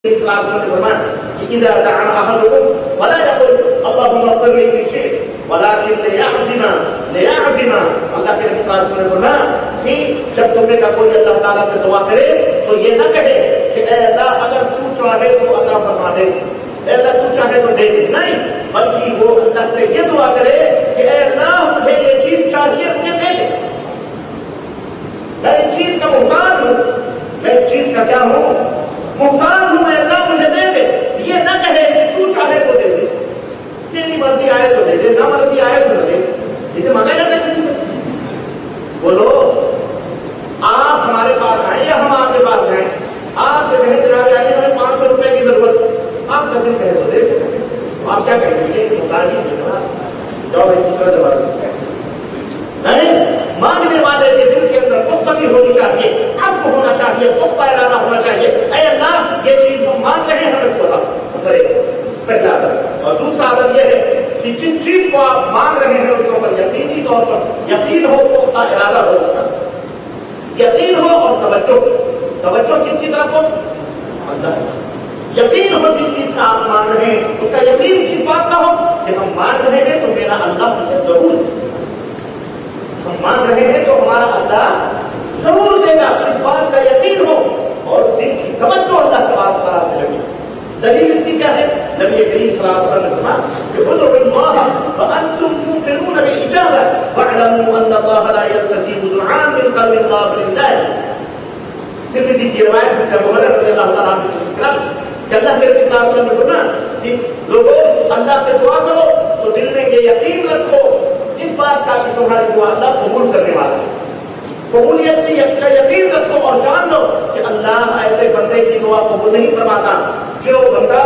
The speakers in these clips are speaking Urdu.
إذا دعا أحدكم فلا يقل اللهم اغفر لي من شئت ولكن ليعزم اللہ کے نبی صلی اللہ علیہ وسلم نے فرمایا کہ جب تم میں کا کوئی اللہ تعالیٰ سے دعا کرے تو یہ نہ کہے کہ اے اللہ اگر تو چاہے تو عطا فرما دے، اے اللہ تو چاہے تو دے دے، نہیں، بلکہ وہ اللہ سے یہ دعا کرے کہ اے اللہ مجھے یہ چیز چاہیے، مجھے دے دے، میں اس چیز کا محتاج ہوں، میں اس چیز کا کیا ہوں، محتاج ہوں، میں اللہ مجھے دے دے۔ یہ نہ کہے کہ تو چاہے تو دے دے، تیری مرضی آئے تو دے دے، نہ مرضی آئے تو نہ دے، اسے مانگا جاتا ہے کسی سے؟ بولو آپ ہمارے پاس آئیں یا ہم آپ کے پاس جائیں، آپ سے کہیں جناب عالی ہمیں 500 روپے کی ضرورت، آپ کا دل کہے تو دے دے، آپ کیا کہیں گے کہ محتاج ہی جاؤ بھائی دوسرا جواب نہیں۔ مانگنے والے کے دل کے اندر پختگی ہونی چاہیے، عزم ہونا چاہیے، پختہ ارادہ ہونا چاہیے، اے اللہ یہ چیز ہم مانگ رہے ہیں ہمیں تو عطا کرے، پہلا عدد۔ اور دوسرا عدد یہ ہے کہ جس چیز کو آپ مانگ رہے ہیں اس کے اوپر یقینی طور پر یقین ہو، پختہ ارادہ ہو، اس کا یقین ہو اور توجہ کس کی طرف ہو؟ اللہ۔ یقین ہو جس چیز کا آپ مانگ رہے ہیں، اس کا یقین کس بات کا ہو کہ ہم مانگ رہے ہیں تو میرا اللہ مجھے ضرور دے، ہم مانگ رہے ہیں تو ہمارا اللہ ضرور دے گا، اس بات کا یقین ہو اور دل کی توجہ اللہ تبارک و تعالیٰ سے لگے۔ دلیل اس کی کیا ہے؟ نبی کریم صلی اللہ علیہ وسلم نے فرمایا کہ ادعوا اللہ وانتم موقنون بالاجابہ واعلموا ان اللہ لا یستجیب دعاء من قلب غافل لاہ۔ ترمذی کی روایت ہے ابو ہریرہ رضی اللہ تعالیٰ عنہ سے کہ اللہ کے نبی صلی اللہ علیہ وسلم نے فرمایا کہ لوگوں اللہ سے دعا کرو تو دل میں یہ یقین رکھو اس بات کا کہ تمہاری دعا اللہ قبول کرنے والا ہے، قبولیت کا یقین رکھو اور جان لو کہ اللہ ایسے بندے کی دعا قبول نہیں فرماتا جو بندہ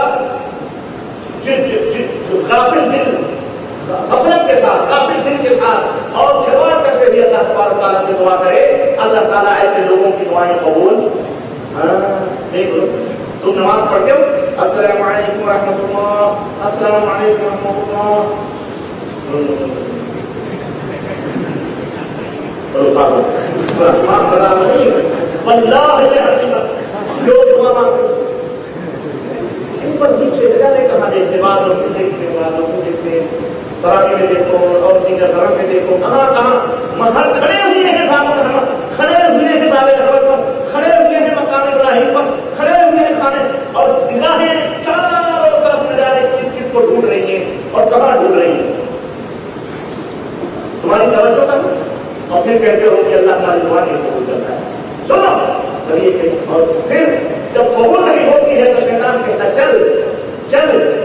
غافل دل، غفلت کے ساتھ، غافل دل کے ساتھ اور کھلواڑ کرتے ہوئے اللہ تبارک تعالیٰ سے دعا کرے، اللہ تعالیٰ ایسے لوگوں کی دعائیں قبول۔ دیکھ لو تم نماز پڑھتے ہو، السلام علیکم ورحمۃ اللہ، السلام علیکم ورحمۃ اللہ، جو دعا مانگتے اوپر نیچے لگانے کہاں دیکھتے، والوں کو دیکھتے، تراویح میں دیکھو اور دیگر دھرم میں دیکھو، کہاں مہر کھڑے ہوئے ہیں، کھڑے ہوئے ہیں باب رحمت پر، کھڑے ہوئے ہیں مقام ابراہیم پر، کھڑے ہوئے ہیں خانے، اور نگاہیں چاروں طرف نہ جانے کس کو ڈھونڈ رہی ہیں اور کہاں ڈھونڈ رہی ہیں، تمہاری توجہ کرو اور پھر کہتے ہو کہ اللہ تعالی دعا نہیں قبول کرتا ہے۔ سنو اور پھر جب قبول نہیں ہوتی ہے تو شیطان کہتا چل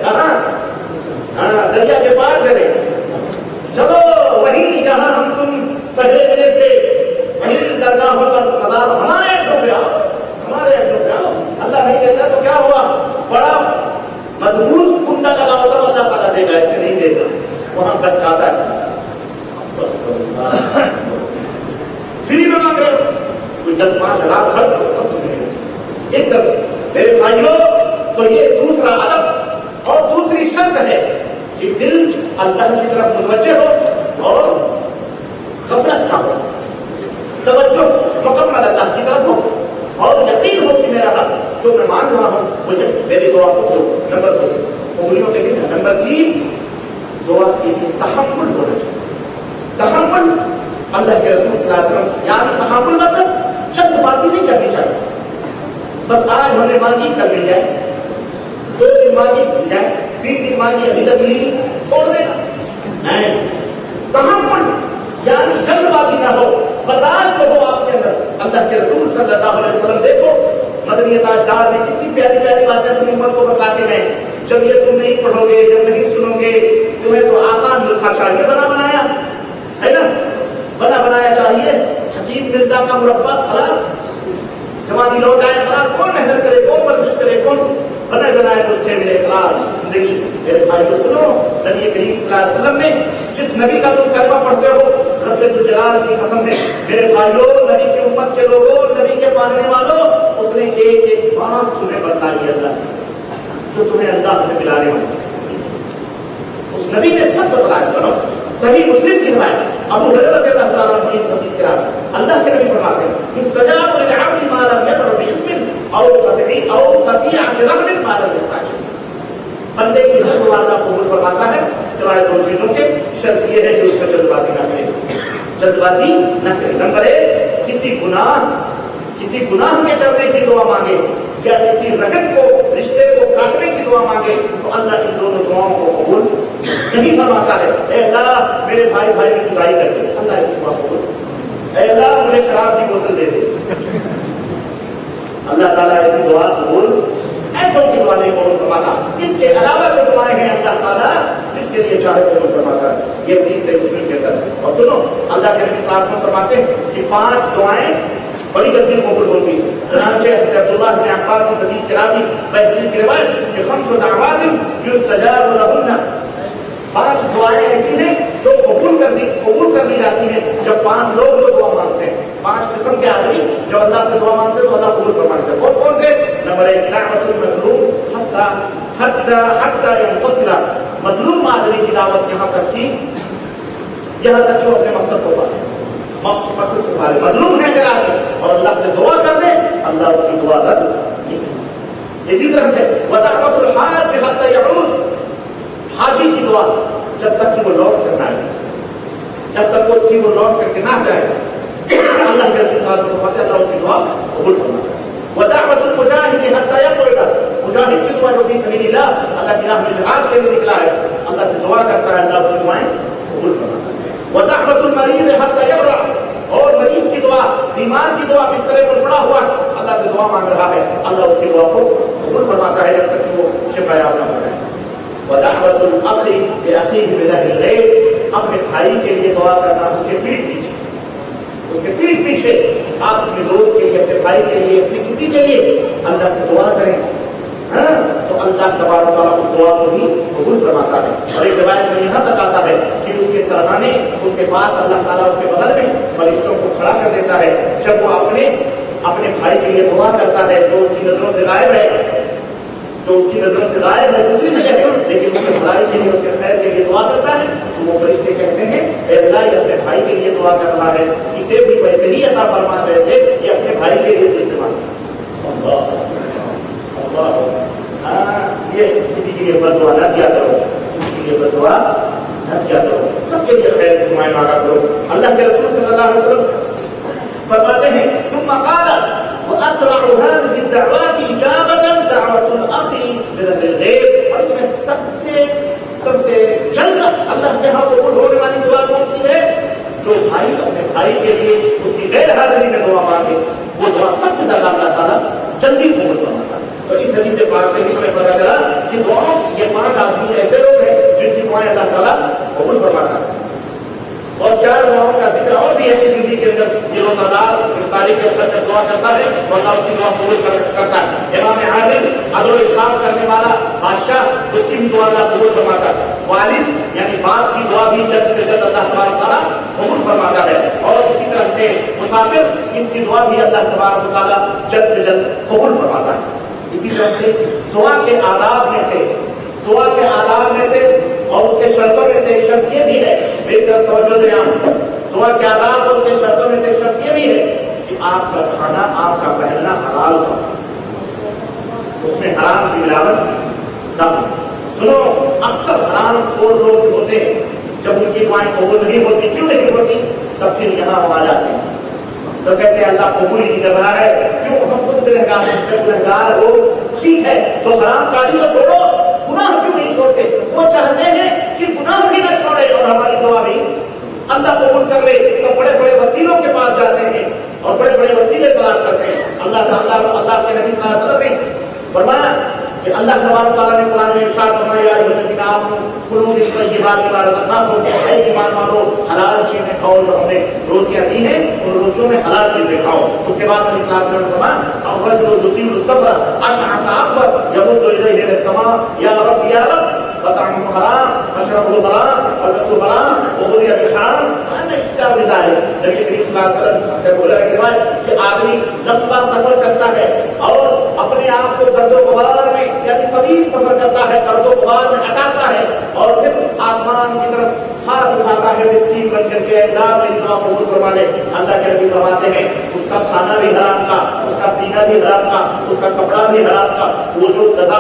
کہاں، دریا کے پار چلو وہیں جہاں ہم تم پہلے ملے تھے، وہیں درگاہوں پر مزار، ہمارے اڈوں پہ آؤ۔ اللہ نہیں دیتا تو کیا ہوا، بڑا مضبوط کنڈا لگا ہوتا اللہ تعالیٰ دے گا، ایسے نہیں دے گا، وہاں بچاتا ہے۔ فری میں مانگ رہے ہو، کوئی 10-5 ہزار خرچ کرو تب تمہیں ایک طرف سے میرے بھائیوں، تو یہ دوسرا ادب اور دوسری شرط ہے کہ دل اللہ کی طرف متوجہ ہو اور غفلت نہ ہو، توجہ مکمل اللہ کی طرف ہو اور یقین ہو کہ میرا رب جو میں مانگ رہا ہوں مجھے میری دعا کو جو نمبر 2 انگلیوں کے لیے، نمبر 3 دعا کے لیے تحمل ہونا چاہیے۔ تحمل اللہ کے رسول صلی اللہ علیہ وسلم، یعنی تحمل مطلب چند بازی نہیں کرنی چاہیے، بس آج ہم نے مانگی کل مل جائے، 2 دن مانگی مل جائے، 3 دن مانگی ابھی تک ملی چھوڑ دے، نہیں، تحمل یعنی جلد بازی نہ ہو، برداشت ہو آپ کے اندر۔ اللہ کے رسول صلی اللہ علیہ وسلم دیکھو مدنی تاجدار نے کتنی پیاری پیاری باتیں اپنی امت کو بتاتے گئے، جب یہ تم نہیں پڑھو گے، جب نہیں سنو گے، تمہیں تو آسان نسخہ چاہیے بنایا ہے نا، بنایا چاہیے حکیم مرزا کا مربع، خلاص جوانی لوٹ آئے، خلاص کون محنت کرے، کون ورزش کرے، کون بنائے نسخے ملے، خلاص زندگی۔ میرے بھائی کو سنو، نبی کریم صلی اللہ علیہ وسلم نے جس نبی کا تم کلمہ پڑھتے ہو، رب ذوالجلال کی قسم ہے میرے بھائیوں، نبی کی امت کے لوگوں، نبی کے ماننے والوں، اس نے ایک بات تمہیں بتلائی اللہ جو تمہیں اللہ سے ملانے والی، اس نبی نے سب بتلایا۔ سنو صحیح مسلم کی روایت، ابو ہریرہ رضی اللہ تعالیٰ عنہ کی حدیث کے راوی، اللہ کے نبی فرماتے ہیں استجاب للعبد ما لم يدع باسم بندے کی ہر دعا اللہ قبول فرماتا ہے سوائے دو چیزوں کے. شرط یہ ہے کہ اس میں جلد بازی نہ کرے. جلد بازی نہ کرے. نمبر ایک، کسی گناہ کے کرنے کی دعا مانگے یا کسی رحم کو، رشتے کو کاٹنے کی دعا مانگے تو اللہ ان دونوں دعاؤں کو قبول نہیں فرماتا ہے. اے اللہ میرے بھائی کی جدائی کر دے، اللہ اس دعا قبول. اے اللہ مجھے شراب کی بوتل دے دے، اللہ تعالیٰ ایسی دعا قبول، ایسوں کی دعا نہیں قبول فرماتا. اس کے علاوہ جو دعائیں ہیں اللہ تعالیٰ جس کے لیے چاہے قبول فرماتا ہے. یہ حدیث سے مسلم کے اندر. اور سنو، اللہ کے نبی صلی اللہ علیہ وسلم فرماتے ہیں کہ 5 دعائیں بڑی جلدی قبول ہوتی ہے. چنانچہ حضرت عبداللہ بن عباس کی حدیث کے راوی بہترین کی روایت کہ 5 دعوات یستجاب لہن، 5 دعائیں ایسی ہیں جو قبول کر لی جاتی ہیں جب 5 لوگ جو دعا مانگتے ہیں. 5 قسم کے آدمی جب اللہ سے دعا مانگتے ہیں تو اللہ قبول فرماتا ہے. کون سے؟ نمبر 1، دعوت المظلوم حتی ينتصر. مظلوم آدمی کی دعوت یہاں تک کہ وہ اپنے مقصد کو پائے. مظلوم ہے اگر آدمی اور اللہ سے دعا کر دے، اللہ اس کی دعا رد نہیں کرے. اسی طرح سے ودعوت الحاج حتی يعود، حاجی کی دعا جب تک کہ وہ لوٹ کر نہ آئے، جب تک وہ لوٹ کر کے نہ جائے اللہ کے رسول صلی اللہ علیہ وسلم فرماتے ہیں اللہ اس کی دعا قبول فرماتا ہے. ودعوت المجاہد حتی یقعد، مجاہد کی دعا جو فی سبیل اللہ، اللہ کی راہ میں جہاد کے لیے نکلا ہے، اللہ سے دعا کرتا ہے، اللہ اس کی دعائیں قبول فرماتا ہے. ودعوت المریض حتی یبرأ، اور مریض کی دعا، بیمار کی دعا، بسترے پر پڑا ہوا اللہ سے دعا مانگ رہا ہے، اللہ اس کی دعا کو قبول فرماتا ہے جب تک کہ وہ شفا یاب نہ ہو جائے. ودعوت الاخ لاخیہ بظہر الغیب، اپنے بھائی کے لیے دعا کرنا، اس کے پیٹھ پیچھے آپ اپنے دوست کے لیے، اپنے بھائی کے لیے، اپنے کسی کے لیے اللہ سے دعا کریں تو اللہ تبارک و تعالیٰ اس دعا کو بھی قبول فرماتا ہے. اور ایک روایت میں یہاں تک آتا ہے کہ اس کے سرحانے، اس کے پاس اللہ تعالیٰ اس کے بغل میں فرشتوں کو کھڑا کر دیتا ہے جب وہ اپنے بھائی کے لیے دعا کرتا ہے جو اس کی نظروں سے غائب ہے، دوسری جگہ لیکن اس کے بھلائی کے لیے، اس کے خیر کے لیے دعا کرتا ہے تو وہ فرشتے کہتے ہیں اے اللہ یہ اپنے بھائی کے لیے دعا کر رہا ہے، اسے بھی ویسے ہی عطا فرما جیسے یہ اپنے بھائی کے لیے تو استعمال. یہ کسی کے لیے بد دعا نہ کیا کرو، کسی کے لیے بد دعا نہ کیا کرو، سب کے لیے خیر کی دعائیں مانگا کرو. اللہ کے رسول صلی اللہ علیہ وسلم فرماتے ہیں ثم قال واسرع هذه الدعوات اجابه دعوه الاخ بظهر الغیب، اور اس میں سب سے جلد اللہ کے ہاں قبول ہونے والی دعا کون سی ہے؟ جو بھائی اپنے بھائی کے لیے اس کی غیر حاضری میں دعا مانگے، وہ دعا سب سے زیادہ اللہ تعالیٰ جلدی قبول فرماتا ہے. تو اس حدیث سے پاک سے ہمیں پتا چلا کہ یہ 5 آدمی ایسے لوگ ہیں جن کی دعائیں اللہ تعالیٰ قبول فرماتا ہے. اور 4 دعاؤں کا ذکر اور بھی ہے زندگی کے اندر. یہ روزادار افطاری کے اندر جب دعا کرتا ہے تو اللہ اس کی دعا قبول کرتا ہے. امام عادل، عدل و انصاف کرنے والا بادشاہ، اس کی بھی دعا اللہ قبول فرماتا ہے. والد یعنی باپ کی دعا بھی جلد سے جلد اللہ تبارک تعالیٰ قبول فرماتا ہے. اور اسی طرح سے مسافر، اس کی دعا بھی اللہ تبارک تعالیٰ جلد سے جلد قبول فرماتا ہے. اسی طرح سے دعا کے آداب میں سے اور اس کے شرطوں میں سے ایک شرط یہ بھی ہے، میری طرف توجہ دیں آپ، دعا کے آداب اور اس کے شرطوں میں سے ایک شرط یہ بھی ہے کہ آپ کا کھانا، آپ کا پہننا حلال ہو، اس میں حرام کی ملاوٹ نہ ہو. سنو، اکثر حرام خور لوگ جو ہوتے ہیں جب ان کی دعائیں قبول نہیں ہوتی، کیوں نہیں ہوتی؟ تب پھر یہاں وہ آ جاتے ہیں تو کہتے ہیں اللہ قبول ہی نہیں کر رہا ہے. کیوں؟ ہم خود گنہگار ہو، ٹھیک ہے تو حرام کاری تو چھوڑو، گناہ کیوں نہیں چھوڑتے؟ وہ چاہتے ہیں کہ گناہ بھی نہ چھوڑے اور ہماری دعا بھی اللہ قبول کر لے. تو بڑے بڑے وسیلوں کے پاس جاتے ہیں اور بڑے بڑے وسیلے تلاش کرتے ہیں. اللہ کے نبی صلی اللہ علیہ وسلم نے فرمایا کہ اللہ تبارک تعالیٰ نے قرآن میں ارشاد فرمایا یا ایھا الذین آمنوا کلوا من طیبات ما رزقناکم، اے ایمان والو حلال چیزیں کھاؤ، جو ہم نے روزیاں دی ہیں ان روزیوں میں حلال چیزیں کھاؤ. اس کے بعد نبی صلی اللہ علیہ وسلم نے فرمایا الرجل یطیل السفر اشعث اغبر یمد الیہ السماء یا رب فطعمه حرام مشربه حرام ولبسه حرام وغذي بالحرام فأنا استجاب لذلك. نبی کریم صلی اللہ علیہ وسلم سے بولا ہے کہ آدمی لمبا سفر کرتا ہے اور اپنے آپ کو گرد و غبار میں یعنی طویل سفر کرتا ہے، گرد و غبار میں اٹاتا ہے اور پھر آسمان کی طرف ہاتھ اٹھاتا ہے مسکین بن کر کے، اللہ میری دعا قبول فرما لے۔ اللہ کے نبی فرماتے ہیں اس کا کھانا بھی حرام کا، اس کا پینا بھی حرام کا، اس کا کپڑا بھی حرام کا، وہ جو جزا